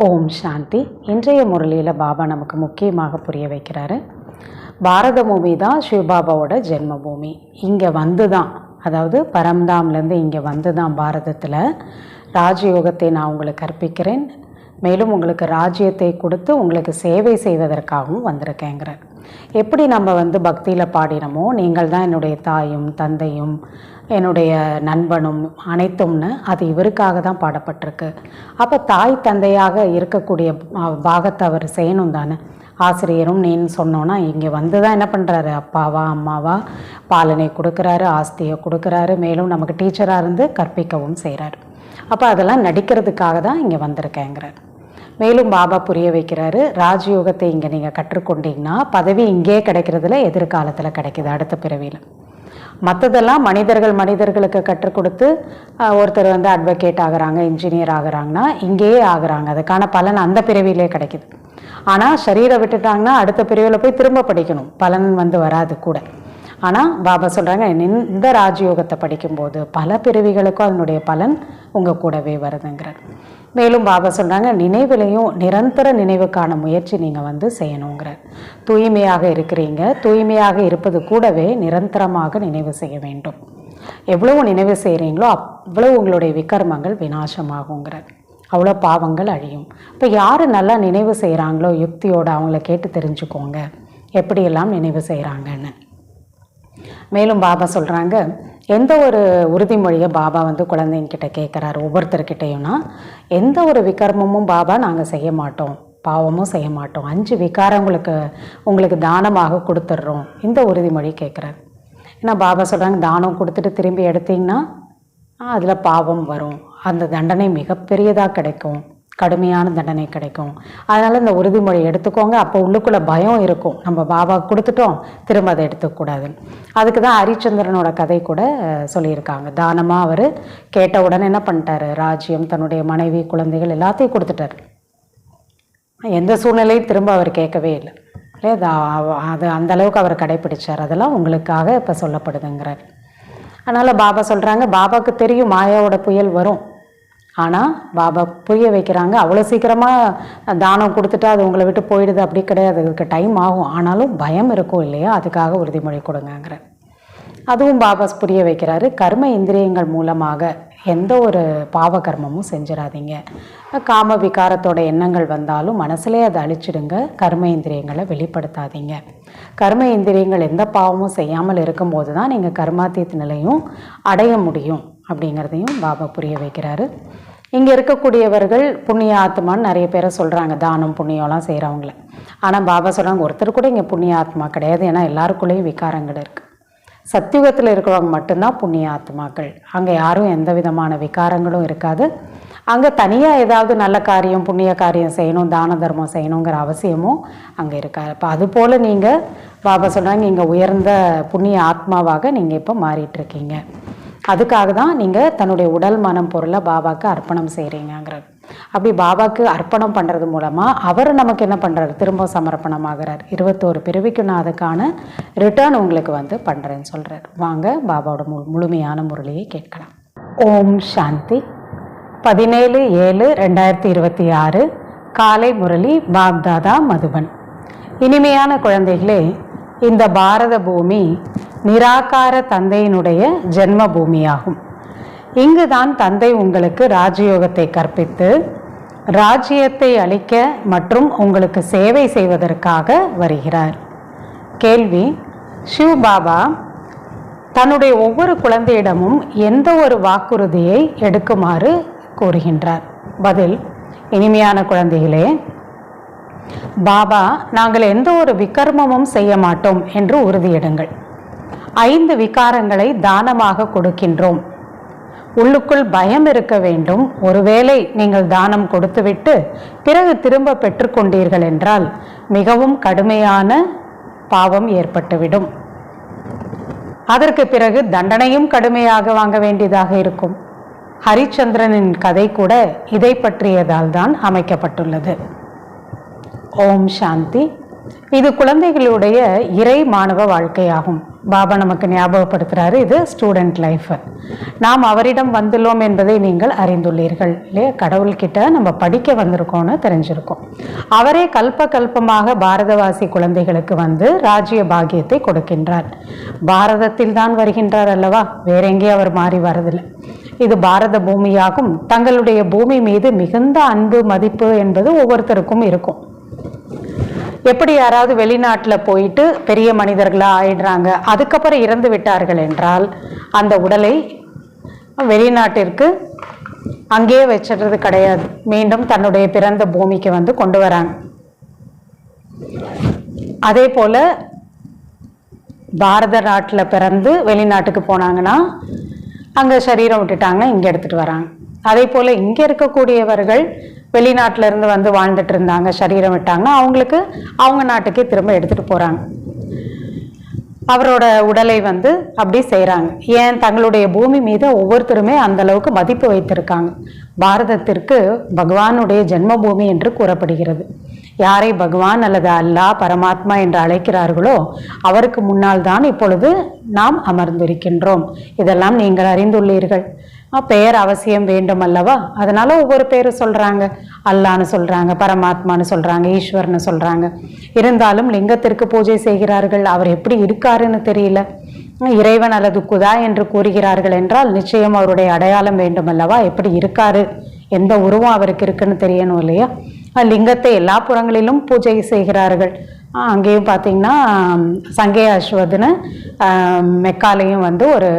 ஓம் சாந்தி. இன்றைய முரளியில் பாபா நமக்கு முக்கியமாக புரிய வைக்கிறாரு. பாரத பூமி தான் சிவபாபாவோட ஜென்ம பூமி. இங்கே வந்து தான், அதாவது பரம்தாம்லேருந்து இங்கே வந்து தான் பாரதத்தில் ராஜயோகத்தை நான் உங்களுக்கு கற்பிக்கிறேன், மேலும் உங்களுக்கு ராஜ்யத்தை கொடுத்து உங்களுக்கு சேவை செய்வதற்காகவும் வந்திருக்கேங்கிறார். எப்படி நம்ம பக்தியில் பாடினமோ, நீங்கள் தான் என்னுடைய தாயும் தந்தையும் என்னுடைய நண்பனும் அனைத்தும்னு, அது இவருக்காக தான் பாடப்பட்டிருக்கு. அப்போ தாய் தந்தையாக இருக்கக்கூடிய பாகத்தை அவர் செய்யணும் தானே. ஆசிரியரும் நீன்னு சொன்னோன்னா இங்கே வந்து தான் என்ன பண்ணுறாரு, அப்பாவா அம்மாவா பாலனை கொடுக்குறாரு, ஆஸ்தியை கொடுக்குறாரு, மேலும் நமக்கு டீச்சராக இருந்து கற்பிக்கவும் செய்கிறாரு. அப்போ அதெல்லாம் நடிக்கிறதுக்காக தான் இங்கே வந்திருக்கேங்கிறார். மேலும் பாபா புரிய வைக்கிறாரு, ராஜயோகத்தை இங்கே நீங்கள் கற்றுக்கொண்டீங்கன்னா பதவி இங்கே கிடைக்கிறதுல எதிர்காலத்தில் கிடைக்கிது, அடுத்த பிறவியில். மற்றதெல்லாம் மனிதர்களுக்கு கற்றுக் கொடுத்து ஒருத்தர் அட்வொகேட் ஆகுறாங்க, இன்ஜினியர் ஆகுறாங்கன்னா இங்கேயே ஆகுறாங்க, அதுக்கான பலன் அந்த பிறவிலே கிடைக்கிது. ஆனால் சரீரை விட்டுட்டாங்கன்னா அடுத்த பிறவியில் போய் திரும்ப படிக்கணும், பலன் வராது கூட. ஆனால் பாபா சொல்கிறாங்க, இந்த ராஜயோகத்தை படிக்கும்போது பல பிறவிகளுக்கும் அதனுடைய பலன் உங்கள் கூடவே வருதுங்கிறார். மேலும் பாபா சொல்கிறாங்க, நினைவிலையும் நிரந்தர நினைவுக்கான முயற்சி நீங்கள் செய்யணுங்கிறார். தூய்மையாக இருக்கிறீங்க, தூய்மையாக இருப்பது கூடவே நிரந்தரமாக நினைவு செய்ய வேண்டும். எவ்வளவு நினைவு செய்கிறீங்களோ அவ்வளோ உங்களுடைய விகர்மங்கள் விநாசமாகுங்கிறார், அவ்வளோ பாவங்கள் அழியும். இப்போ யார் நல்லா நினைவு செய்கிறாங்களோ யுக்தியோடு அவங்கள கேட்டு தெரிஞ்சுக்கோங்க எப்படியெல்லாம் நினைவு செய்கிறாங்கன்னு. மேலும் பாபா சொல்கிறாங்க, எந்த ஒரு உறுதிமொழியை பாபா குழந்தைங்கிட்ட கேட்குறாரு ஒவ்வொருத்தர்கிட்டையும்னா, எந்த ஒரு விகர்மமும் பாபா நாங்கள் செய்ய மாட்டோம், பாவமும் செய்ய மாட்டோம், 5 விகாரங்களுக்கு உங்களுக்கு தானமாக கொடுத்துட்றோம், இந்த உறுதிமொழி கேட்குறாரு. ஏன்னா பாபா சொல்கிறாங்க, தானம் கொடுத்துட்டு திரும்பி எடுத்திங்கன்னா அதில் பாவம் வரும், அந்த தண்டனை மிகப்பெரியதாக கிடைக்கும், கடுமையான தண்டனை கிடைக்கும். அதனால் இந்த உறுதிமொழி எடுத்துக்கோங்க. அப்போ உள்ளுக்குள்ளே பயம் இருக்கும், நம்ம பாபா கொடுத்துட்டோம் திரும்ப அதை எடுத்துக்கூடாதுன்னு. அதுக்கு தான் ஹரிச்சந்திரனோட கதை கூட சொல்லியிருக்காங்க. தானமாக அவர் கேட்ட உடனே என்ன பண்ணிட்டாரு, ராஜ்யம், தன்னுடைய மனைவி, குழந்தைகள் எல்லாத்தையும் கொடுத்துட்டார். எந்த சூழ்நிலையும் திரும்ப அவர் கேட்கவே இல்லை. அது அந்தளவுக்கு அவர் கடைப்பிடிச்சார். அதெல்லாம் உங்களுக்காக இப்போ சொல்லப்படுதுங்கிறார். அதனால் பாபா சொல்கிறாங்க, பாபாவுக்கு தெரியும் மாயாவோட புயல் வரும். ஆனால் பாபா புரிய வைக்கிறாங்க, அவ்வளோ சீக்கிரமாக தானம் கொடுத்துட்டா அது உங்களை விட்டு போயிடுது, அப்படி கிடையாது, அதுக்கு டைம் ஆகும். ஆனாலும் பயம் இருக்கும் இல்லையா, அதுக்காக உறுதிமொழி கொடுங்கங்கிற. அதுவும் பாபா புரிய வைக்கிறாரு, கர்ம இந்திரியங்கள் மூலமாக எந்த ஒரு பாவ கர்மமும் செஞ்சிடாதீங்க. காம விகாரத்தோட எண்ணங்கள் வந்தாலும் மனசுலே அதை அழிச்சிடுங்க, கர்ம இந்திரியங்களை வெளிப்படுத்தாதீங்க. கர்ம இந்திரியங்கள் எந்த பாவமும் செய்யாமல் இருக்கும்போது தான் நீங்கள் கர்மாத்தீத் நிலையும் அடைய முடியும் அப்படிங்கிறதையும் பாபா புரிய வைக்கிறாரு. இங்கே இருக்கக்கூடியவர்கள் புண்ணிய ஆத்மான்னு நிறைய பேரை சொல்கிறாங்க, தானம் புண்ணியம்லாம் செய்கிறவங்கள. ஆனால் பாபா சொல்கிறாங்க, ஒருத்தர் கூட இங்கே புண்ணிய ஆத்மா கிடையாது. ஏன்னா எல்லாருக்குள்ளேயும் விகாரங்கள் இருக்குது. சத்தியுகத்தில் இருக்கிறவங்க மட்டும்தான் புண்ணிய ஆத்மாக்கள். அங்கே யாரும் எந்த விதமான விகாரங்களும் இருக்காது. அங்கே தனியாக ஏதாவது நல்ல காரியம் புண்ணிய காரியம் செய்யணும், தான தர்மம் செய்யணுங்கிற அவசியமும் அங்கே இருக்காது. இப்போ அதுபோல் நீங்கள் பாபா சொல்கிறாங்க, இங்கே உயர்ந்த புண்ணிய ஆத்மாவாக நீங்கள் இப்போ மாறிட்டுருக்கீங்க. அதுக்காக தான் நீங்கள் தன்னுடைய உடல் மனம் பொருளை பாபாவுக்கு அர்ப்பணம் செய்கிறீங்கிறார். அப்படி பாபாவுக்கு அர்ப்பணம் பண்ணுறது மூலமாக அவர் நமக்கு என்ன பண்ணுறாரு, திரும்ப சமர்ப்பணம் ஆகிறார். 21 பிறவிக்கு நான் அதுக்கான ரிட்டர்ன் உங்களுக்கு பண்ணுறேன்னு சொல்கிறார். வாங்க பாபாவோட முழுமையான முரளியை கேட்கலாம். ஓம் சாந்தி. 17/7/2026 காலை முரளி பாப்தாதா மதுபன். இனிமையான குழந்தைகளே, இந்த பாரத பூமி நிராகார தந்தையினுடைய ஜென்ம பூமியாகும். இங்குதான் தந்தை உங்களுக்கு ராஜயோகத்தை கற்பித்து ராஜ்யத்தை அளிக்க மற்றும் உங்களுக்கு சேவை செய்வதற்காக வருகிறார். கேள்வி: சிவ் பாபா தன்னுடைய ஒவ்வொரு குழந்தையிடமும் எந்த ஒரு வாக்குறுதியை எடுக்குமாறு கூறுகின்றார்? பதில்: இனிமையான குழந்தைகளே, பாபா நாங்கள் எந்த ஒரு விகர்மமும் செய்ய மாட்டோம் என்று உறுதியிடுங்கள். 5 விகாரங்களை தானமாக கொடுக்கின்றோம். உள்ளுக்குள் பயம் இருக்க வேண்டும். ஒருவேளை நீங்கள் தானம் கொடுத்துவிட்டு பிறகு திரும்ப பெற்றுக்கொண்டீர்கள் என்றால் மிகவும் கடுமையான பாவம் ஏற்பட்டுவிடும். அதற்கு பிறகு தண்டனையும் கடுமையாக வாங்க வேண்டியதாக இருக்கும். ஹரிச்சந்திரனின் கதை கூட இதை பற்றியதால் தான் அமைக்கப்பட்டுள்ளது. ஓம் சாந்தி. இது குழந்தைகளுடைய இறை மாணவ வாழ்க்கையாகும். பாபா நமக்கு ஞாபகப்படுத்துகிறாரு, இது ஸ்டூடெண்ட் லைஃப். நாம் அவரிடம் வந்துள்ளோம் என்பதை நீங்கள் அறிந்துள்ளீர்கள் இல்லையா? கடவுள்கிட்ட நம்ம படிக்க வந்திருக்கோம்னு தெரிஞ்சிருக்கோம். அவரே கல்பமாக பாரதவாசி குழந்தைகளுக்கு வந்து ராஜ்ய பாக்கியத்தை கொடுக்கின்றார். பாரதத்தில் தான் வருகின்றார் அல்லவா, வேற எங்கேயும் அவர் மாறி வரதில்லை. இது பாரத பூமியாகும். தங்களுடைய பூமி மீது மிகுந்த அன்பு மதிப்பு என்பது ஒவ்வொருத்தருக்கும் இருக்கும். எப்படி யாராவது வெளிநாட்டில் போயிட்டு பெரிய மனிதர்களாக ஆயிடுறாங்க, அதுக்கப்புறம் இறந்து விட்டார்கள் என்றால் அந்த உடலை வெளிநாட்டிற்கு அங்கேயே வச்சிடுறது கிடையாது, மீண்டும் தன்னுடைய பிறந்த பூமிக்கு வந்து கொண்டு வராங்க. அதே போல் பாரத நாட்டில் பிறந்து வெளிநாட்டுக்கு போனாங்கன்னா அங்கே சரீரம் விட்டுட்டாங்கன்னா இங்கே எடுத்துகிட்டு வராங்க. அதே போல் இங்கே இருக்கக்கூடியவர்கள் வெளிநாட்டில இருந்து வந்து வாழ்ந்துட்டு இருந்தாங்க, சரீரம் விட்டாங்கன்னா அவங்களுக்கு அவங்க நாட்டுக்கே திரும்ப எடுத்துகிட்டு போகிறாங்க. அவரோட உடலை வந்து அப்படி செய்கிறாங்க. ஏன்? தங்களுடைய பூமி மீது ஒவ்வொருத்தருமே அந்த அளவுக்கு மதிப்பு வைத்திருக்காங்க. பாரதத்திற்கு பகவானுடைய ஜென்ம பூமி என்று கூறப்படுகிறது. யாரை பகவான் அல்லது அல்லாஹ் பரமாத்மா என்று அழைக்கிறார்களோ அவருக்கு முன்னால் தான் இப்பொழுது நாம் அமர்ந்திருக்கின்றோம். இதெல்லாம் நீங்கள் அறிந்துள்ளீர்கள். பெயர் அவசியம் வேண்டும் அல்லவா, அதனால ஒவ்வொரு பேரும் சொல்றாங்க. அல்லான்னு சொல்றாங்க, பரமாத்மான்னு சொல்றாங்க, ஈஸ்வரன்னு சொல்றாங்க. இருந்தாலும் லிங்கத்திற்கு பூஜை செய்கிறார்கள். அவர் எப்படி இருக்காருன்னு தெரியல. இறைவன் அல்லது குதா என்று கூறுகிறார்கள் என்றால் நிச்சயம் அவருடைய அடையாளம் வேண்டும் அல்லவா, எப்படி இருக்காரு, எந்த உருவம் அவருக்கு இருக்குன்னு தெரியணும் இல்லையா? லிங்கத்தை எல்லா புறங்களிலும் பூஜை செய்கிறார்கள். அங்கேயும் பார்த்தீங்கன்னா சங்கே அஸ்வதுன்னு மெக்காலையும் வந்து ஒரு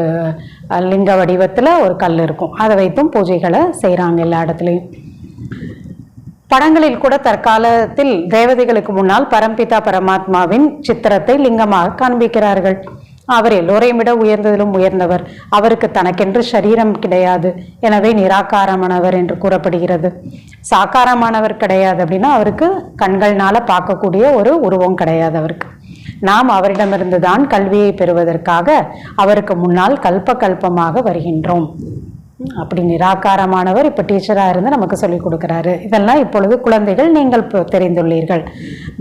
லிங்க வடிவத்தில் ஒரு கல் இருக்கும், அதை வைத்தும் பூஜைகளை செய்கிறாங்க எல்லா இடத்துலையும். படங்களில் கூட தற்காலத்தில் தேவதைகளுக்கு முன்னால் பரம்பிதா பரமாத்மாவின் சித்திரத்தை லிங்கமாக காண்பிக்கிறார்கள். அவர் எல்லோரையும் விட உயர்ந்ததிலும் உயர்ந்தவர். அவருக்கு தனக்கென்று சரீரம் கிடையாது, எனவே நிராகாரமானவர் என்று கூறப்படுகிறது. சாக்காரமானவர் கிடையாது அப்படின்னா அவருக்கு கண்கள்னால பார்க்கக்கூடிய ஒரு உருவம் கிடையாது அவருக்கு. நாம் அவரிடமிருந்து தான் கல்வியை பெறுவதற்காக அவருக்கு முன்னால் கல்பமாக வருகின்றோம். அப்படி நிராகாரமானவர் இப்போ டீச்சராக இருந்து நமக்கு சொல்லிக் கொடுக்குறாரு. இதெல்லாம் இப்பொழுது குழந்தைகள் நீங்கள் தெரிந்துள்ளீர்கள்.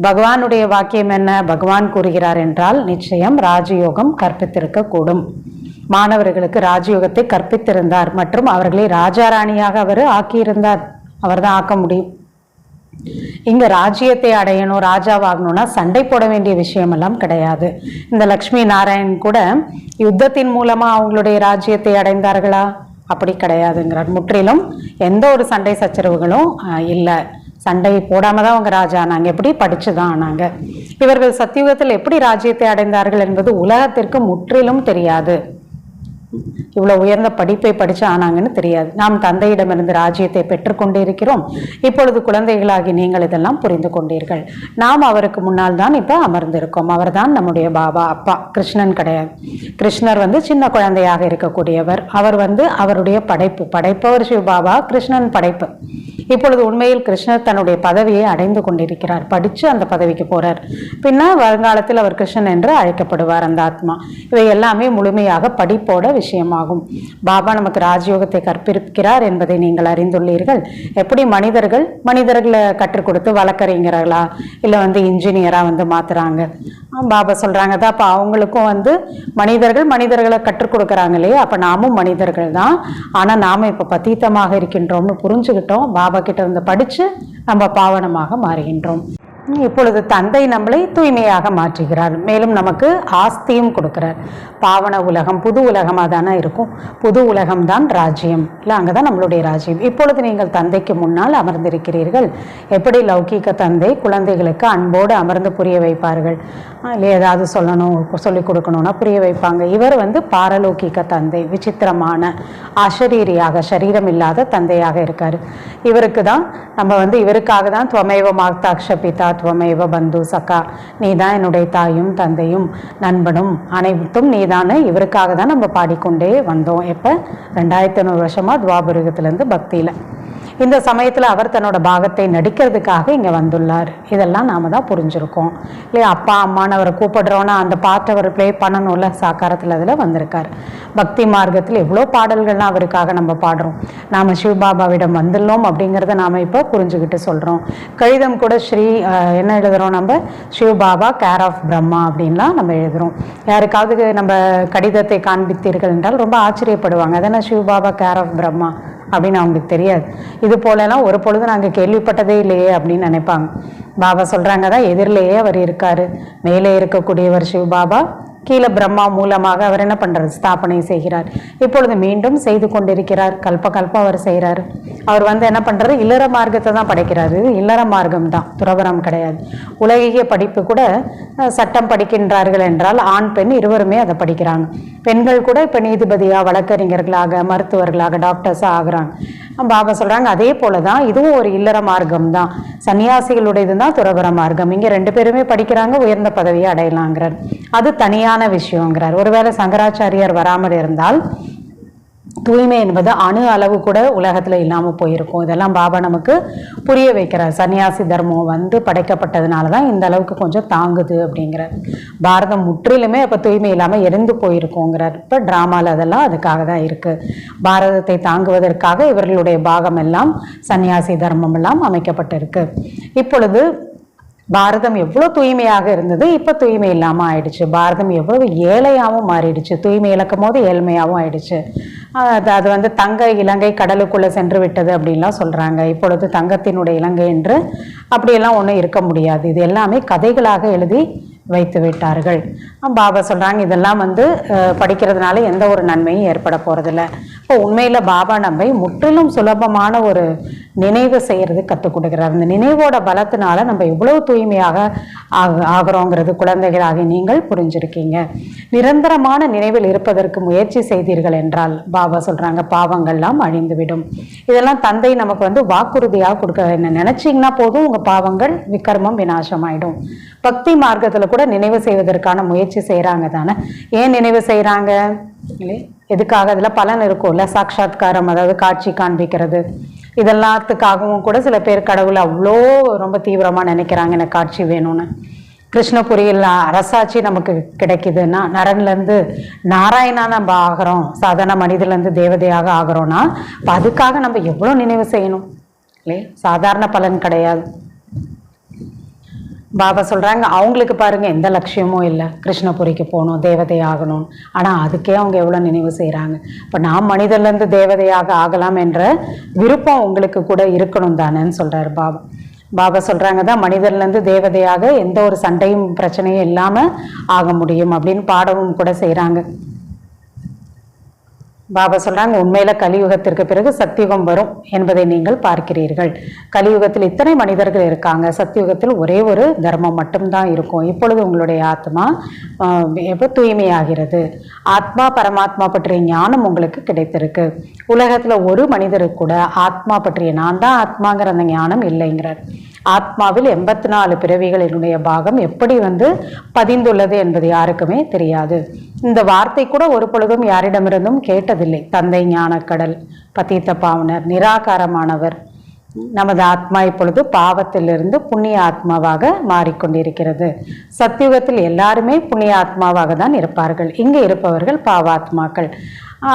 பகவானுடைய வாக்கியம் என்ன? பகவான் கூறுகிறார் என்றால் நிச்சயம் ராஜயோகம் கற்பித்திருக்க கூடும். மாணவர்களுக்கு ராஜயோகத்தை கற்பித்திருந்தார் மற்றும் அவர்களை ராஜாராணியாக அவர் ஆக்கியிருந்தார். அவர் தான் ஆக்க முடியும். இங்க ராஜ்யத்தை அடையணும், ராஜாவாகணும்னா சண்டை போட வேண்டிய விஷயமெல்லாம் கிடையாது. இந்த லக்ஷ்மி நாராயண் கூட யுத்தத்தின் மூலமா அவங்களுடைய ராஜ்யத்தை அடைந்தார்களா? அப்படி கிடையாதுங்கிறார். முற்றிலும் எந்த ஒரு சண்டை சச்சரவுகளும் இல்லை. சண்டை போடாம தான் அவங்க ராஜா ஆனாங்க. எப்படி? படிச்சுதான் ஆனாங்க. இவர்கள் சத்தியுகத்தில் எப்படி ராஜ்யத்தை அடைந்தார்கள் என்பது உலகத்திற்கு முற்றிலும் தெரியாது. இவ்வளவு உயர்ந்த படிப்பை படிச்சு ஆனாங்கன்னு தெரியாது. நாம் தந்தையிடமிருந்து ராஜ்யத்தை பெற்றுக்கொண்டே இருக்கிறோம். இப்பொழுது குழந்தைகளாகி நீங்கள் இதெல்லாம் புரிந்து கொண்டீர்கள். நாம் அவருக்கு முன்னால் தான் இப்ப அமர்ந்திருக்கோம். அவர் தான் நம்முடைய பாபா, அப்பா. கிருஷ்ணன் கிடையாது. கிருஷ்ணர் வந்து சின்ன குழந்தையாக இருக்கக்கூடியவர். அவர் வந்து அவருடைய படைப்பவர் சிவபாபா, கிருஷ்ணன் படைப்பு. இப்பொழுது உண்மையில் கிருஷ்ணர் தன்னுடைய பதவியை அடைந்து கொண்டிருக்கிறார். படிச்சு அந்த பதவிக்கு போறார். பின்னர் வருங்காலத்தில் அவர் கிருஷ்ணன் என்று அழைக்கப்படுவார் அந்த ஆத்மா. இவை எல்லாமே முழுமையாக படிப்போட விஷயமாகும். பாபா நமக்கு ராஜயோகத்தை கற்பிக்கிறார் என்பதை நீங்கள் அறிந்துள்ளீர்கள். எப்படி மனிதர்களை கற்றுக் கொடுத்து வழக்கறிஞர்களா இல்ல வந்து இன்ஜினியரா வந்து மாத்துறாங்க. பாபா சொல்றாங்க தான், அப்ப அவங்களுக்கும் வந்து மனிதர்களை கற்றுக் கொடுக்கறாங்க இல்லையா? அப்ப நாமும் மனிதர்கள் தான். ஆனா நாம இப்ப பதீத்தமாக இருக்கின்றோம்னு புரிஞ்சுக்கிட்டோம். பாபா கிட்ட இருந்து படிச்சு நம்ம பாவனமாக மாறுகின்றோம். இப்பொழுது தந்தை நம்மளை தூய்மையாக மாற்றுகிறார். மேலும் நமக்கு ஆஸ்தியும் கொடுக்கிறார். பாவன உலகம், புது உலகமாக தானே இருக்கும். புது உலகம் தான் ராஜ்யம் இல்லை, அங்கே தான் நம்மளுடைய ராஜ்யம். இப்பொழுது நீங்கள் தந்தைக்கு முன்னால் அமர்ந்திருக்கிறீர்கள். எப்படி லௌகீக தந்தை குழந்தைகளுக்கு அன்போடு அமர்ந்து புரிய வைப்பார்கள், இல்லை ஏதாவது சொல்லிக் கொடுக்கணும்னா புரிய வைப்பாங்க. இவர் வந்து பாரலௌகிக தந்தை, விசித்திரமான அசரீரியாக, சரீரம் இல்லாத தந்தையாக இருக்காரு. இவருக்கு தான் நம்ம வந்து இவருக்காக தான் துவமேவ மாக்தாக்ஷ பிதா துவமேவ பந்து சகா, நீ தான் என்னுடைய தாயும் தந்தையும் நண்பனும் அனைத்தும் நீதானு, இவருக்காக தான் நம்ம பாடிக்கொண்டே வந்தோம். இப்போ 2500 வருஷமா துவாபருகத்திலேருந்து பக்தியில். இந்த சமயத்தில் அவர் தன்னோட பாகத்தை நடிக்கிறதுக்காக இங்கே வந்துள்ளார். இதெல்லாம் நாம் தான் புரிஞ்சுருக்கோம் இல்லையா. அப்பா அம்மான்னு அவரை கூப்பிடுறோன்னா அந்த பாட்டை அவர் ப்ளே பண்ணணும்ல, சாக்காரத்தில் அதில் வந்திருக்கார். பக்தி மார்க்கத்தில் எவ்வளோ பாடல்கள்லாம் அவருக்காக நம்ம பாடுறோம். நாம் சிவபாபாவிடம் வந்துள்ளோம் அப்படிங்கிறத நாம் இப்போ புரிஞ்சுக்கிட்டு சொல்கிறோம். கடிதம் கூட என்ன எழுதுகிறோம் நம்ம, சிவபாபா கேர் ஆஃப் பிரம்மா அப்படின்லாம் நம்ம எழுதுகிறோம். யாருக்காவது நம்ம கடிதத்தை காண்பித்தீர்கள் என்றால் ரொம்ப ஆச்சரியப்படுவாங்க. அதென்ன சிவபாபா கேர் ஆஃப் பிரம்மா அப்படின்னு அவங்களுக்கு தெரியாது. இது போலலாம் ஒரு பொழுது நாங்கள் கேள்விப்பட்டதே இல்லையே அப்படின்னு நினைப்பாங்க. பாபா சொல்கிறாங்க தான் எதிரிலேயே அவர் இருக்கார். மேலே இருக்கக்கூடியவர் சிவபாபா, கீழே பிரம்மா மூலமாக அவர் என்ன பண்ணுறாரு, ஸ்தாபனை செய்கிறார். இப்பொழுது மீண்டும் செய்து கொண்டிருக்கிறார். கல்பம் அவர் செய்கிறார். அவர் என்ன பண்ணுறாரு, இல்லற மார்க்கத்தை தான் படைக்கிறாரு. இது இல்லற மார்க்கம் தான், துறவரம் கிடையாது. உலகிய படிப்பு கூட சட்டம் படிக்கின்றார்கள் என்றால் ஆண் பெண் இருவருமே அதை படிக்கிறாங்க. பெண்கள் கூட இப்போ நீதிபதியாக, வழக்கறிஞர்களாக, மருத்துவர்களாக, டாக்டர்ஸாக ஆகுறாங்க. பாபா சொல்கிறாங்க அதே போல தான் இதுவும் ஒரு இல்லற மார்க்கம் தான். சன்னியாசிகளுடையது தான் துறவர மார்க்கம். இங்கே 2 பேருமே படிக்கிறாங்க, உயர்ந்த பதவியை அடையலாங்கிறார். அது தனியான விஷயங்கிறார். ஒருவேளை சங்கராச்சாரியார் வராமல் இருந்தால் தூய்மை என்பது அணு அளவு கூட உலகத்தில் இல்லாமல் போயிருக்கும். இதெல்லாம் பாபா நமக்கு புரிய வைக்கிறார். சன்னியாசி தர்மம் படைக்கப்பட்டதுனால தான் இந்த அளவுக்கு கொஞ்சம் தாங்குது அப்படிங்கிறார். பாரதம் முற்றிலுமே இப்போ தூய்மை இல்லாமல் எரிந்து போயிருக்கோங்கிறார். இப்போ ட்ராமாவில் அதெல்லாம் அதுக்காக தான் இருக்குது. பாரதத்தை தாங்குவதற்காக இவர்களுடைய பாகம் எல்லாம் சன்னியாசி தர்மம் எல்லாம் அமைக்கப்பட்டிருக்கு. இப்பொழுது பாரதம் எவ்வளோ தூய்மையாக இருந்தது, இப்போ தூய்மை இல்லாமல் ஆயிடுச்சு. பாரதம் எவ்வளவு ஏழையாகவும் மாறிடுச்சு. தூய்மை இழக்கும் போது ஏழ்மையாகவும் ஆயிடுச்சு. அது தங்க இலங்கை கடலுக்குள்ளே சென்று விட்டது அப்படின்லாம் சொல்கிறாங்க. இப்பொழுது தங்கத்தினுடைய இலங்கை என்று அப்படியெல்லாம் ஒன்றும் இருக்க முடியாது. இது எல்லாமே கதைகளாக எழுதி வைத்து விட்டார்கள். பாபா சொல்கிறாங்க இதெல்லாம் படிக்கிறதுனால எந்த ஒரு நன்மையும் ஏற்பட போகிறதில்ல. இப்போ உண்மையில் பாபா நம்மை முற்றிலும் சுலபமான ஒரு நினைவு செய்கிறது கற்றுக் கொடுக்குறார். அந்த நினைவோட பலத்தினால நம்ம இவ்வளவு தூய்மையாக ஆகிறோங்கிறது குழந்தைகளாகி நீங்கள் புரிஞ்சிருக்கீங்க. நிரந்தரமான நினைவில் இருப்பதற்கு முயற்சி செய்தீர்கள் என்றால் பாபா சொல்கிறாங்க பாவங்கள்லாம் அழிந்துவிடும். இதெல்லாம் தந்தை நமக்கு வாக்குறுதியாக கொடுக்க, என்ன நினச்சிங்கன்னா போதும் உங்கள் பாவங்கள் விக்ரமம் விநாசமாயிடும். பக்தி மார்க்கத்தில் கூட நினைவு செய்வதற்கான முயற்சி செய்கிறாங்க தானே. ஏன் நினைவு செய்கிறாங்க, எதுக்காக? அதில் பலன் இருக்கும்ல, சாட்சாத்காரம், அதாவது காட்சி காண்பிக்கிறது. இதெல்லாத்துக்காகவும் கூட சில பேர் கடவுளை அவ்வளோ ரொம்ப தீவிரமாக நினைக்கிறாங்க, எனக்கு காட்சி வேணும்னு. கிருஷ்ணபுரியில் அரசாட்சி நமக்கு கிடைக்குதுன்னா, நரன்லேருந்து நாராயணா நம்ம ஆகிறோம், சாதாரண மனிதர்லேருந்து தேவதையாக ஆகிறோன்னா இப்போ அதுக்காக நம்ம எவ்வளோ நினைவு செய்யணும் இல்லையா? சாதாரண பலன் கிடையாது. பாபா சொல்கிறாங்க அவங்களுக்கு பாருங்கள் எந்த லட்சியமும் இல்லை, கிருஷ்ணபுரிக்கு போகணும், தேவதை ஆகணும். ஆனால் அதுக்கே அவங்க எவ்வளோ நினைவு செய்கிறாங்க. இப்போ நாம் மனிதர்லேருந்து தேவதையாக ஆகலாம் என்ற விருப்பம் உங்களுக்கு கூட இருக்கணும் தானேன்னு சொல்கிறார் பாபா. பாபா சொல்கிறாங்க தான் மனிதர்லேருந்து தேவதையாக எந்த ஒரு சண்டையும் பிரச்சனையும் இல்லாமல் ஆக முடியும் அப்படின்னு பாடவும் கூட செய்கிறாங்க. பாபா சொல்கிறாங்க உண்மையில கலியுகத்திற்கு பிறகு சத்தியுகம் வரும் என்பதை நீங்கள் பார்க்கிறீர்கள். கலியுகத்தில் இத்தனை மனிதர்கள் இருக்காங்க, சத்தியுகத்தில் ஒரே ஒரு தர்மம் மட்டும்தான் இருக்கும். இப்பொழுது உங்களுடைய ஆத்மா எப்போ தூய்மையாகிறது, ஆத்மா பரமாத்மா பற்றிய ஞானம் உங்களுக்கு கிடைத்திருக்கு. உலகத்தில் ஒரு மனிதருக்கு கூட ஆத்மா பற்றிய நான் தான் ஆத்மாங்கிற அந்த ஞானம் இல்லைங்கிறார். ஆத்மாவில் 84 பிறவிகளினுடைய பாகம் எப்படி பதிந்துள்ளது என்பது யாருக்குமே தெரியாது. இந்த வார்த்தை கூட ஒரு பொழுதும் யாரிடமிருந்தும் கேட்டதில்லை. தந்தை ஞானக்கடல், பதீத்த பாவனர், நிராகாரமானவர். நமது ஆத்மா இப்பொழுது பாவத்திலிருந்து புண்ணிய ஆத்மாவாக மாறிக்கொண்டிருக்கிறது. சத்தியுகத்தில் எல்லாருமே புண்ணிய ஆத்மாவாக தான் இருப்பார்கள். இங்கே இருப்பவர்கள் பாவாத்மாக்கள்.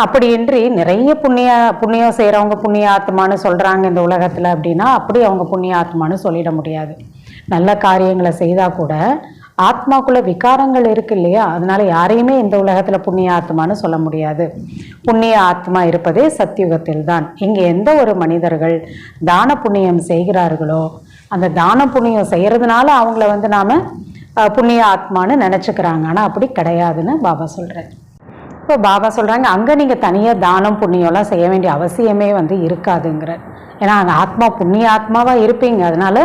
அப்படியின்றி நிறைய புண்ணியம் செய்கிறவங்க புண்ணிய ஆத்மான்னு சொல்கிறாங்க இந்த உலகத்தில் அப்படின்னா அப்படி அவங்க புண்ணிய ஆத்மான்னு சொல்லிட முடியாது. நல்ல காரியங்களை செய்தால் கூட ஆத்மாக்குள்ள விகாரங்கள் இருக்கு இல்லையா, அதனால யாரையுமே இந்த உலகத்தில் புண்ணிய ஆத்மான்னு சொல்ல முடியாது. புண்ணிய ஆத்மா இருப்பதே சத்தியுகத்தில் தான். இங்கே எந்த ஒரு மனிதர்கள் தான புண்ணியம் செய்கிறார்களோ அந்த தான புண்ணியம் செய்கிறதுனால அவங்கள நாம் புண்ணிய ஆத்மான்னு நினச்சிக்கிறாங்க. ஆனால் அப்படி கிடையாதுன்னு பாபா சொல்கிறேன். இப்போ பாபா சொல்கிறாங்க அங்கே நீங்கள் தனியாக தானம் புண்ணியம்லாம் செய்ய வேண்டிய அவசியமே இருக்காதுங்கிற. ஏன்னா அந்த ஆத்மா புண்ணிய ஆத்மாவாக இருப்பீங்க, அதனால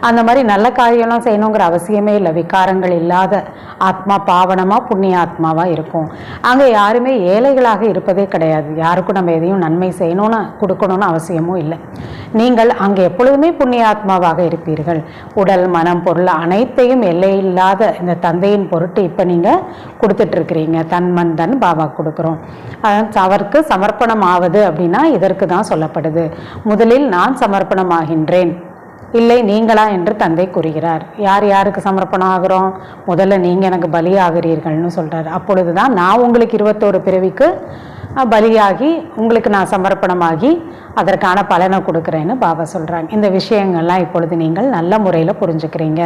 அந்த மாதிரி நல்ல காரியம்லாம் செய்யணுங்கிற அவசியமே இல்லை. விகாரங்கள் இல்லாத ஆத்மா பாவனமாக புண்ணிய ஆத்மாவாக இருக்கும். அங்கே யாருமே ஏழைகளாக இருப்பதே கிடையாது. யாருக்கும் நம்ம எதையும் நன்மை செய்யணும்னு கொடுக்கணும்னு அவசியமும் இல்லை. நீங்கள் அங்கே எப்பொழுதுமே புண்ணிய ஆத்மாவாக இருப்பீர்கள். உடல் மனம் பொருள் அனைத்தையும் எல்லையில்லாத இந்த தந்தையின் பொருட்டு இப்போ நீங்கள் கொடுத்துட்ருக்கிறீங்க. தன் மன் தன் பாபா கொடுக்குறோம். அவருக்கு சமர்ப்பணம் ஆவது அப்படின்னா இதற்கு தான் சொல்லப்படுது. முதலில் நான் சமர்ப்பணமாகின்றேன், இல்லை நீங்களா என்று தந்தை கூறுகிறார். யார் யாருக்கு சமர்ப்பணம் ஆகிறோம்? முதல்ல நீங்கள் எனக்கு பலி ஆகிறீர்கள்னு சொல்கிறார். அப்பொழுது தான் நான் உங்களுக்கு 21 பிறவிக்கு பலியாகி உங்களுக்கு நான் சமர்ப்பணமாகி அதற்கான பலனை கொடுக்குறேன்னு பாபா சொல்கிறாங்க. இந்த விஷயங்கள்லாம் இப்பொழுது நீங்கள் நல்ல முறையில் புரிஞ்சுக்கிறீங்க,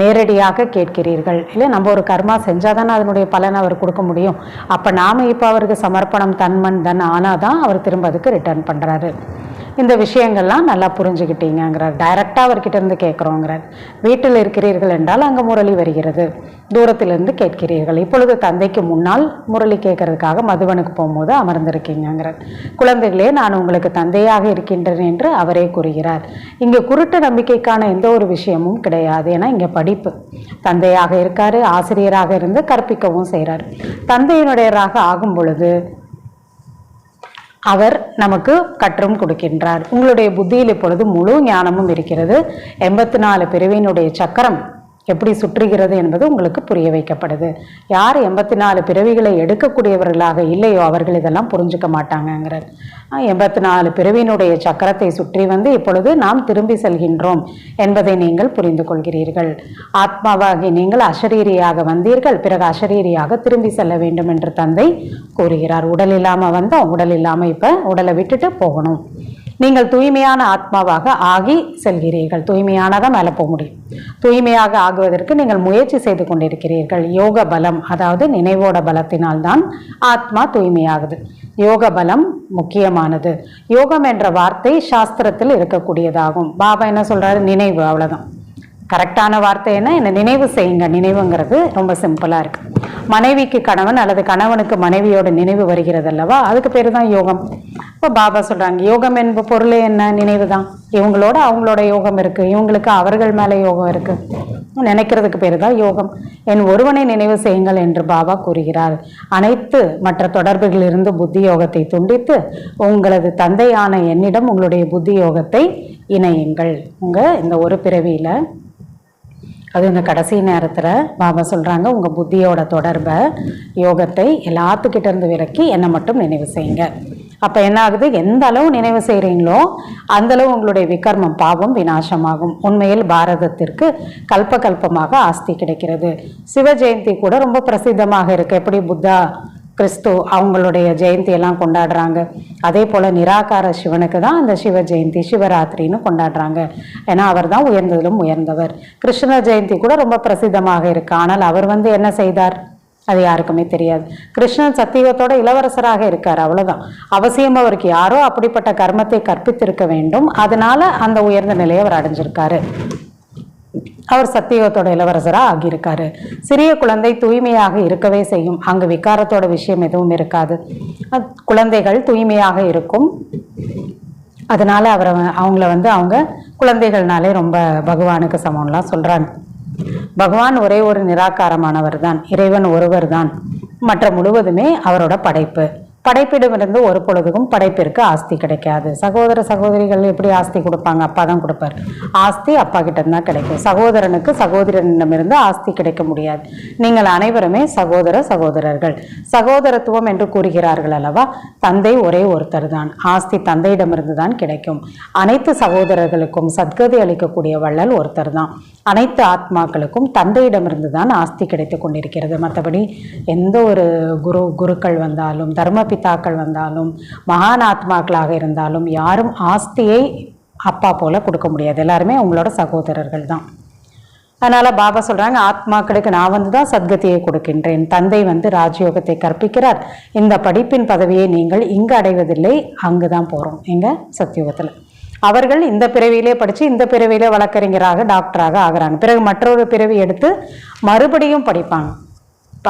நேரடியாக கேட்கிறீர்கள். இல்லை நம்ம ஒரு கர்மா செஞ்சால் தானே அதனுடைய பலனை அவர் கொடுக்க முடியும். அப்போ நாம் இப்போ அவருக்கு சமர்ப்பணம் தன்மன் தன் ஆனால் தான் அவர் திரும்ப அதுக்கு ரிட்டர்ன் பண்ணுறாரு. இந்த விஷயங்கள்லாம் நல்லா புரிஞ்சுக்கிட்டீங்கிறார். டைரெக்டாக அவர்கிட்ட இருந்து கேட்குறோங்கிறார். வீட்டில் இருக்கிறீர்கள் என்றால் அங்கே முரளி வருகிறது, தூரத்திலிருந்து கேட்கிறீர்கள். இப்பொழுது தந்தைக்கு முன்னால் முரளி கேட்கறதுக்காக மதுவனுக்கு போகும்போது அமர்ந்திருக்கீங்கிறார். குழந்தைகளே, நான் உங்களுக்கு தந்தையாக இருக்கின்றேன் என்று அவரே கூறுகிறார். இங்கே குருட்டு நம்பிக்கைக்கான எந்த ஒரு விஷயமும் கிடையாது. ஏன்னா இங்கே படிப்பு, தந்தையாக இருக்காரு, ஆசிரியராக இருந்து கற்பிக்கவும் செய்கிறார். தந்தையினுடையராக ஆகும் பொழுது அவர் நமக்கு கற்றும் கொடுக்கின்றார். உங்களுடைய புத்தியில் இப்பொழுது முழு ஞானமும் இருக்கிறது. 84 பிறவியினுடைய சக்கரம் எப்படி சுற்றுகிறது என்பது உங்களுக்கு புரிய வைக்கப்படுது. யார் 84 பிறவிகளை எடுக்கக்கூடியவர்களாக இல்லையோ அவர்கள் இதெல்லாம் புரிஞ்சுக்க மாட்டாங்கங்கிறார். 84 பிறவியினுடைய சக்கரத்தை சுற்றி வந்து இப்பொழுது நாம் திரும்பி செல்கின்றோம் என்பதை நீங்கள் புரிந்து கொள்கிறீர்கள். ஆத்மாவாகி நீங்கள் அசரீரியாக வந்தீர்கள், பிறகு அசரீரியாக திரும்பி செல்ல வேண்டும் என்று தந்தை கூறுகிறார். உடல் இல்லாமல் வந்தோம், உடல் இல்லாமல் இப்போ உடலை விட்டுட்டு போகணும். நீங்கள் தூய்மையான ஆத்மாவாக ஆகி செல்கிறீர்கள். தூய்மையானதான் மேலே போக முடியும். தூய்மையாக ஆகுவதற்கு நீங்கள் முயற்சி செய்து கொண்டிருக்கிறீர்கள். யோக பலம், அதாவது நினைவோட பலத்தினால்தான் ஆத்மா தூய்மையாகுது. யோக பலம் முக்கியமானது. யோகம் என்ற வார்த்தை சாஸ்திரத்தில் இருக்கக்கூடியதாகும். பாபா என்ன சொல்றாரு? நினைவு, அவ்வளவுதான். கரெக்டான வார்த்தை என்ன நினைவு செய்யுங்க. நினைவுங்கிறது ரொம்ப சிம்பிளாக இருக்கு. மனைவிக்கு கணவன் அல்லது கணவனுக்கு மனைவியோட நினைவு வருகிறது அல்லவா, அதுக்கு பேர் தான் யோகம். இப்போ பாபா சொல்றாங்க, யோகம் என்ப பொருளே என்ன? நினைவு தான். இவங்களோட அவங்களோட யோகம் இருக்கு, இவங்களுக்கு அவர்கள் மேலே யோகம் இருக்கு. நினைக்கிறதுக்கு பேர் தான் யோகம். என் ஒருவனை நினைவு செய்யுங்கள் என்று பாபா கூறுகிறார். அனைத்து மற்ற தொடர்புகளிலிருந்து புத்தி யோகத்தை துண்டித்து உங்களது தந்தையான என்னிடம் உங்களுடைய புத்தி யோகத்தை இணையுங்கள். இந்த ஒரு பிறவியில, அது இந்த கடைசி நேரத்தில் பாபா சொல்கிறாங்க, உங்கள் புத்தியோட தொடர்பை யோகத்தை எல்லாத்துக்கிட்ட இருந்து விலக்கி என்னை மட்டும் நினைவு செய்யுங்க. அப்போ என்ன ஆகுது? எந்த அளவு நினைவு செய்கிறீங்களோ அந்த அளவு உங்களுடைய விகர்மம், பாவம் விநாசமாகும். உண்மையில் பாரதத்திற்கு கல்ப கல்பமாக ஆஸ்தி கிடைக்கிறது. சிவ ஜெயந்தி கூட ரொம்ப பிரசித்தமாக இருக்கு. எப்படி புத்தா கிறிஸ்து அவங்களுடைய ஜெயந்தியெல்லாம் கொண்டாடுறாங்க, அதே போல் நிராகார சிவனுக்கு தான் அந்த சிவ ஜெயந்தி சிவராத்திரின்னு கொண்டாடுறாங்க. ஏன்னா அவர் தான் உயர்ந்ததிலும் உயர்ந்தவர். கிருஷ்ண ஜெயந்தி கூட ரொம்ப பிரசித்தமாக இருக்கு. ஆனால் அவர் என்ன செய்தார்? அது யாருக்குமே தெரியாது. கிருஷ்ணன் சத்தியத்தோட இளவரசராக இருக்கார், அவ்வளவுதான். அவசியம் அவருக்கு யாரோ அப்படிப்பட்ட கர்மத்தை கற்பித்திருக்க வேண்டும். அதனால அந்த உயர்ந்த நிலையை அவர் அடைஞ்சிருக்காரு. அவர் சத்தியத்தோட இளவரசராக ஆகியிருக்காரு. சிறிய குழந்தை தூய்மையாக இருக்கவே செய்யும். அங்கு விகாரத்தோட விஷயம் எதுவும் இருக்காது. குழந்தைகள் தூய்மையாக இருக்கும். அதனால அவங்கள அவங்க குழந்தைகள்னாலே ரொம்ப பகவானுக்கு சமம்லாம் சொல்றாங்க. பகவான் ஒரே ஒரு நிராகாரமானவர் தான், இறைவன் ஒருவர் தான். மற்ற முழுவதுமே அவரோட படைப்பு. படைப்பிடமிருந்து ஒரு பொழுதுக்கும் படைப்பிற்கு ஆஸ்தி கிடைக்காது. சகோதர சகோதரிகள் எப்படி ஆஸ்தி கொடுப்பாங்க? அப்பா தான் கொடுப்பார். ஆஸ்தி அப்பா கிட்ட தான் கிடைக்கும். சகோதரனுக்கு சகோதரனிடமிருந்து ஆஸ்தி கிடைக்க முடியாது. நீங்கள் அனைவருமே சகோதர சகோதரர்கள். சகோதரத்துவம் என்று கூறுகிறார்கள் அல்லவா, தந்தை ஒரே ஒருத்தர் தான். ஆஸ்தி தந்தையிடமிருந்து தான் கிடைக்கும். அனைத்து சகோதரர்களுக்கும் சத்கதி அளிக்கக்கூடிய வள்ளல் ஒருத்தர் தான். அனைத்து ஆத்மாக்களுக்கும் தந்தையிடமிருந்து தான் ஆஸ்தி கிடைத்து கொண்டிருக்கிறது. மற்றபடி எந்த ஒரு குருக்கள் வந்தாலும், தர்ம பிதாக்கள் வந்தாலும், மகான் ஆத்மாக்களாக இருந்தாலும் யாரும் ஆஸ்தியை அப்பா போல கொடுக்க முடியாது. எல்லாருமே உங்களோட சகோதரர்கள் தான். அதனால பாபா சொல்றாங்க, ஆத்மாக்களுக்கு நான் தான் சத்கதியை கொடுக்கின்றேன். தந்தை ராஜயோகத்தை கற்பிக்கிறார். இந்த படிப்பின் பதவியை நீங்கள் இங்கு அடைவதில்லை, அங்குதான் போறோம். எங்க சத்தியுகத்துல அவர்கள் இந்த பிறவியிலே படிச்சு இந்த பிறவியிலே வழக்கறிஞராக டாக்டராக ஆகிறாங்க. பிறகு மற்றொரு பிறவி எடுத்து மறுபடியும் படிப்பாங்க.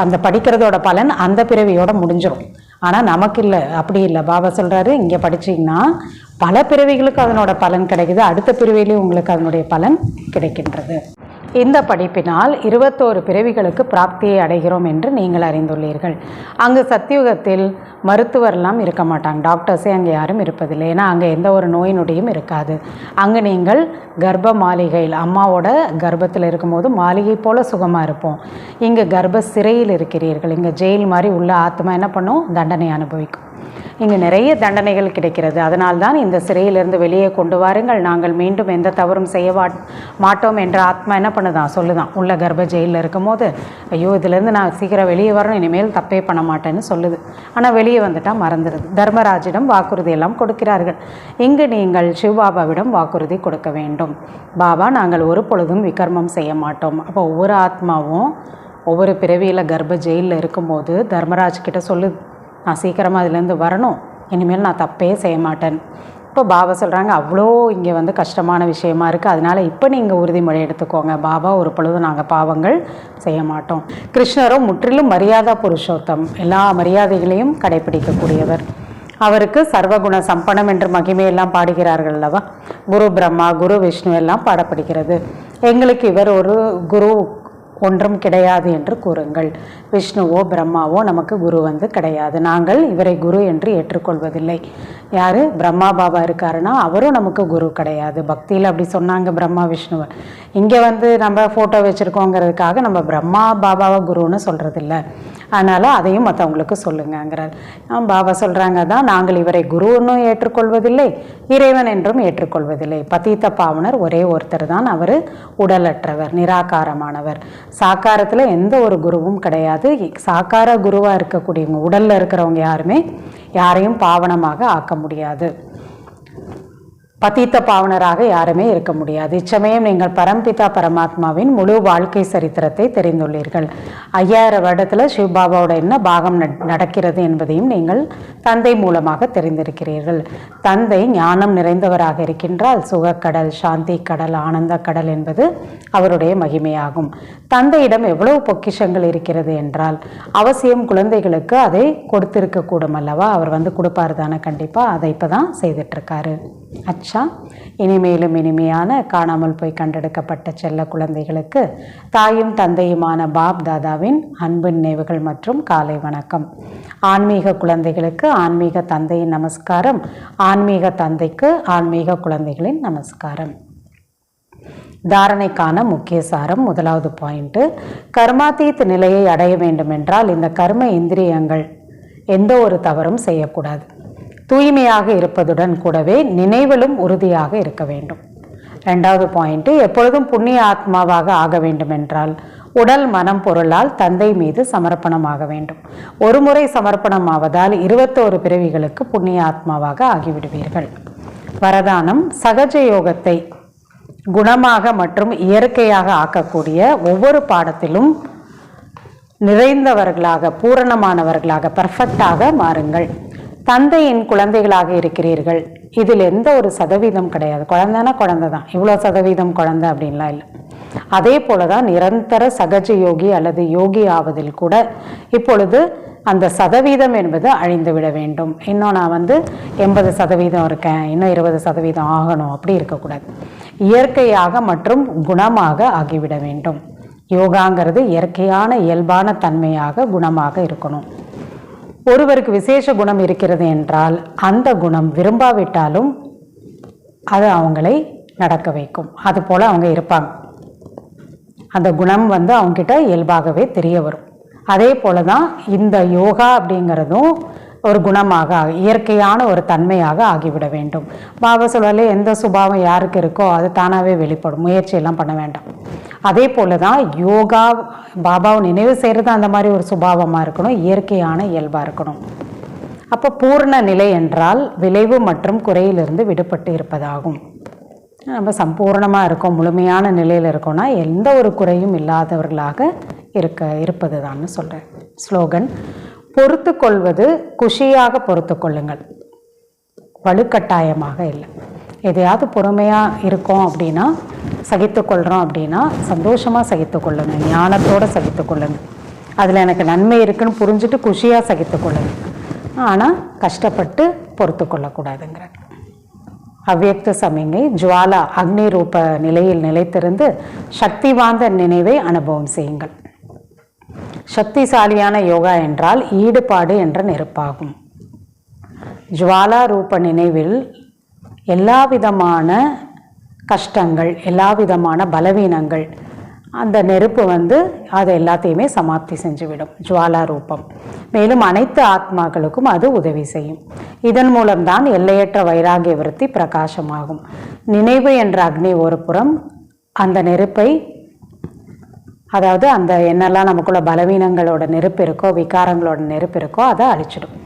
அந்த படிக்கிறதோட பலன் அந்த பிறவியோட முடிஞ்சிடும். ஆனால் நமக்கு இல்லை, அப்படி இல்லை. பாபா சொல்றாரு, இங்கே படிச்சிங்கன்னா பல பிறவிகளுக்கு அதனோட பலன் கிடைக்குது. அடுத்த பிறவியிலே உங்களுக்கு அதனுடைய பலன் கிடைக்கின்றது. இந்த படிப்பினால் 21 பிறவிகளுக்கு பிராப்தியை அடைகிறோம் என்று நீங்கள் அறிந்துள்ளீர்கள். அங்கு சத்தியுகத்தில் மருத்துவர்லாம் இருக்க மாட்டாங்க, டாக்டர்ஸே அங்கே யாரும் இருப்பதில்லை. ஏன்னா அங்கே எந்த ஒரு நோய் நொடியும் இருக்காது. அங்கே நீங்கள் கர்ப்ப மாளிகையில் அம்மாவோட கர்ப்பத்தில் இருக்கும்போது மாளிகை போல் சுகமாக இருப்போம். இங்கே கர்ப்ப சிறையில் இருக்கிறீர்கள். இங்கே ஜெயில் மாதிரி உள்ள ஆத்மா என்ன பண்ணும், தண்டனை அனுபவிக்கும். இங்கு நிறைய தண்டனைகள் கிடைக்கிறது. அதனால்தான் இந்த சிறையிலிருந்து வெளியே கொண்டு வாருங்கள், நாங்கள் மீண்டும் எந்த தவறும் செய்ய மாட்டோம் என்ற ஆத்மா என்ன பண்ணுதான், சொல்லுதான். உள்ள கர்ப்ப ஜெயிலில் இருக்கும்போது ஐயோ இதிலேருந்து நான் சீக்கிரம் வெளியே வரணும், இனிமேல் தப்பே பண்ண மாட்டேன்னு சொல்லுது. ஆனால் வெளியே வந்துட்டால் மறந்துடுது. தர்மராஜிடம் வாக்குறுதி எல்லாம் கொடுக்கிறார்கள். இங்கு நீங்கள் சிவபாபாவிடம் வாக்குறுதி கொடுக்க வேண்டும். பாபா, நாங்கள் ஒரு பொழுதும் விகர்மம் செய்ய மாட்டோம். அப்போ ஒவ்வொரு ஆத்மாவும் ஒவ்வொரு பிறவியில் கர்ப்ப ஜெயிலில் இருக்கும்போது தர்மராஜ் கிட்ட சொல்லுது, நான் சீக்கிரமாக அதுலேருந்து வரணும், இனிமேல் நான் தப்பே செய்ய மாட்டேன். இப்போ பாபா சொல்கிறாங்க, அவ்வளோ இங்கே வந்து கஷ்டமான விஷயமா இருக்குது, அதனால் இப்போ நீங்கள் உறுதிமொழி எடுத்துக்கோங்க. பாபா, ஒரு பொழுது நாங்கள் பாவங்கள் செய்ய மாட்டோம். கிருஷ்ணரும் முற்றிலும் மரியாதா புருஷோத்தம், எல்லா மரியாதைகளையும் கடைபிடிக்கக்கூடியவர். அவருக்கு சர்வகுண சம்பனம் என்று மகிமையெல்லாம் பாடுகிறார்கள் அல்லவா. குரு பிரம்மா, குரு விஷ்ணு எல்லாம் பாடப்படுகிறது. எங்களுக்கு இவர் ஒரு குரு ஒன்றும் கிடையாது என்று கூறுங்கள். விஷ்ணுவோ பிரம்மாவோ நமக்கு குரு வந்து கிடையாது. நாங்கள் இவரை குரு என்று ஏற்றுக்கொள்வதில்லை. யார் பிரம்மா பாபா இருக்காருன்னா அவரும் நமக்கு குரு கிடையாது. பக்தியில் அப்படி சொன்னாங்க பிரம்மா விஷ்ணுவை. இங்கே வந்து நம்ம ஃபோட்டோ வச்சுருக்கோங்கிறதுக்காக நம்ம பிரம்மா பாபாவை குருன்னு சொல்கிறதில்ல. அதனால் அதையும் மற்றவங்களுக்கு சொல்லுங்கங்கிறார். பாபா சொல்கிறாங்க தான், நாங்கள் இவரை குருன்னும் ஏற்றுக்கொள்வதில்லை, இறைவன் என்றும் ஏற்றுக்கொள்வதில்லை. பதீத்த பாவனர் ஒரே ஒருத்தர் தான், அவர் உடலற்றவர், நிராகாரமானவர். சாக்காரத்தில் எந்த ஒரு குருவும் கிடையாது. சாக்கார குருவாக இருக்கக்கூடியவங்க, உடலில் இருக்கிறவங்க யாருமே யாரையும் பாவனமாக ஆக்க முடியாது. பதீத்த பாவனராக யாருமே இருக்க முடியாது. இச்சமயம் நீங்கள் பரம்பிதா பரமாத்மாவின் முழு வாழ்க்கை சரித்திரத்தை தெரிந்துள்ளீர்கள். 5000 வருடத்தில் சிவபாபாவோட என்ன பாகம் நடக்கிறது என்பதையும் நீங்கள் தந்தை மூலமாக தெரிந்திருக்கிறீர்கள். தந்தை ஞானம் நிறைந்தவராக இருக்கின்றால் சுகக்கடல், சாந்தி கடல், ஆனந்த கடல் என்பது அவருடைய மகிமையாகும். தந்தையிடம் எவ்வளவு பொக்கிஷங்கள் இருக்கிறது என்றால் அவசியம் குழந்தைகளுக்கு அதை கொடுத்திருக்கக்கூடும் அல்லவா. அவர் வந்து கொடுப்பாரு தானே, கண்டிப்பாக அதை இப்போ தான் செய்துட்ருக்காரு. அச்சா, இனிமேலும் இனிமையான காணாமல் போய் கண்டெடுக்கப்பட்ட செல்ல குழந்தைகளுக்கு தாயும் தந்தையுமான பாப் தாதாவின் அன்பு நினைவுகள் மற்றும் காலை வணக்கம். ஆன்மீக குழந்தைகளுக்கு ஆன்மீக தந்தையின் நமஸ்காரம், ஆன்மீக தந்தைக்கு ஆன்மீக குழந்தைகளின் நமஸ்காரம். தாரணைக்கான முக்கிய சாரம். முதலாவது பாயிண்ட்டு, கர்மாதீத் நிலையை அடைய வேண்டுமென்றால் இந்த கர்ம இந்திரியங்கள் எந்த ஒரு தவறும் செய்யக்கூடாது. தூய்மையாக இருப்பதுடன் கூடவே நினைவிலும் உறுதியாக இருக்க வேண்டும். ரெண்டாவது பாயிண்ட்டு, எப்பொழுதும் புண்ணிய ஆத்மாவாக ஆக வேண்டுமென்றால் உடல் மனம் பொருளால் தந்தை மீது சமர்ப்பணமாக வேண்டும். ஒரு முறை சமர்ப்பணம் ஆவதால் 21 பிறவிகளுக்கு புண்ணிய ஆத்மாவாக ஆகிவிடுவீர்கள். வரதானம், சகஜ யோகத்தை குணமாக மற்றும் இயற்கையாக ஆக்கக்கூடிய ஒவ்வொரு பாடத்திலும் நிறைந்தவர்களாக, பூரணமானவர்களாக, பர்ஃபெக்டாக மாறுங்கள். தந்தையின் குழந்தைகளாக இருக்கிறீர்கள். இதில் எந்த ஒரு சதவீதம் கிடையாது. குழந்தைனா குழந்தை தான், இவ்வளோ சதவீதம் குழந்தை அப்படின்லாம் இல்லை. அதே போல தான் நிரந்தர சகஜ யோகி அல்லது யோகி ஆவதில் கூட இப்பொழுது அந்த சதவீதம் என்பது அழிந்து விட வேண்டும். இன்னும் நான் வந்து 80% இருக்கேன், இன்னும் 20% ஆகணும், அப்படி இருக்கக்கூடாது. இயற்கையாக மற்றும் குணமாக ஆகிவிட வேண்டும். யோகாங்கிறது இயற்கையான இயல்பான தன்மையாக குணமாக இருக்கணும். ஒருவருக்கு விசேஷ குணம் இருக்கிறது என்றால் அந்த குணம் விரும்பாவிட்டாலும் அது அவங்களை நடக்க வைக்கும். அதுபோல் அவங்க இருப்பாங்க. அந்த குணம் வந்து அவங்ககிட்ட இயல்பாகவே தெரிய வரும். அதே போல தான் இந்த யோகா அப்படிங்கிறதும் ஒரு குணமாக, இயற்கையான ஒரு தன்மையாக ஆகிவிட வேண்டும். பாபா சொல்வாலே, எந்த சுபாவம் யாருக்கு இருக்கோ அது தானாகவே வெளிப்படும், முயற்சியெல்லாம் பண்ண வேண்டாம். அதே போல தான் யோகா, பாபாவை நினைவு செய்கிறது அந்த மாதிரி ஒரு சுபாவமாக இருக்கணும், இயற்கையான இயல்பாக இருக்கணும். அப்போ பூர்ண நிலை என்றால் விளைவு மற்றும் குறையிலிருந்து விடுபட்டு இருப்பதாகும். நம்ம சம்பூர்ணமாக இருக்கோம், முழுமையான நிலையில் இருக்கோம்னா எந்த ஒரு குறையும் இல்லாதவர்களாக இருப்பது தான் சொல்கிறேன். ஸ்லோகன், பொறுத்து கொள்வது குஷியாக பொறுத்து கொள்ளுங்கள், வலுக்கட்டாயமாக இல்லை. எதையாவது பொறுமையாக இருக்கோம் அப்படின்னா, சகித்து கொள்கிறோம் அப்படின்னா சந்தோஷமாக சகித்து கொள்ளுங்க, ஞானத்தோடு சகித்து கொள்ளுங்க. அதில் எனக்கு நன்மை இருக்குன்னு புரிஞ்சுட்டு குஷியாக சகித்து கொள்ளுங்க. ஆனால் கஷ்டப்பட்டு பொறுத்து கொள்ளக்கூடாதுங்கிற. அவ்யக்த சமிங்கை ஜுவாலா அக்னி ரூப நிலையில் நிலைத்திருந்து சக்தி வாய்ந்த நினைவை அனுபவம் செய்யுங்கள். சக்திசாலியான யோகா என்றால் ஈடுபாடு என்ற நெருப்பாகும். ஜுவாலா ரூப நினைவில் எல்லா விதமான கஷ்டங்கள், எல்லா விதமான பலவீனங்கள், அந்த நெருப்பு அதை எல்லாத்தையுமே சமாப்தி செஞ்சுவிடும் ஜுவாலா ரூபம். மேலும் அனைத்து ஆத்மாக்களுக்கும் அது உதவி செய்யும். இதன் மூலம்தான் எல்லையற்ற வைராகிய விருத்தி பிரகாசமாகும். நினைவு என்ற அக்னி ஒரு புறம் அந்த நெருப்பை, அதாவது அந்த என்னெல்லாம் நமக்குள்ள பலவீனங்களோட நெருப்பு இருக்கோ, விகாரங்களோட நெருப்பு இருக்கோ, அதை அழிச்சிடும்.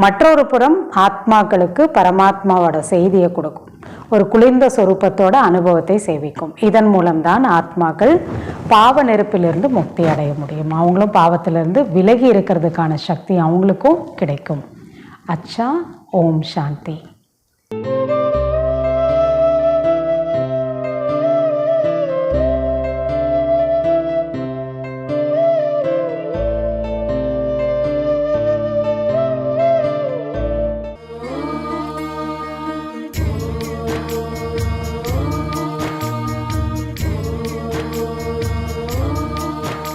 மற்றொரு புறம் ஆத்மாக்களுக்கு பரமாத்மாவோட செய்தியை கொடுக்கும். ஒரு குளிர்ந்த சொரூபத்தோட அனுபவத்தை சேவிக்கும். இதன் மூலம்தான் ஆத்மாக்கள் பாவ நெருப்பிலிருந்து முக்தி அடைய முடியும். அவங்களும் பாவத்திலிருந்து விலகி இருக்கிறதுக்கான சக்தி அவங்களுக்கும் கிடைக்கும். அச்சா. ஓம் சாந்தி.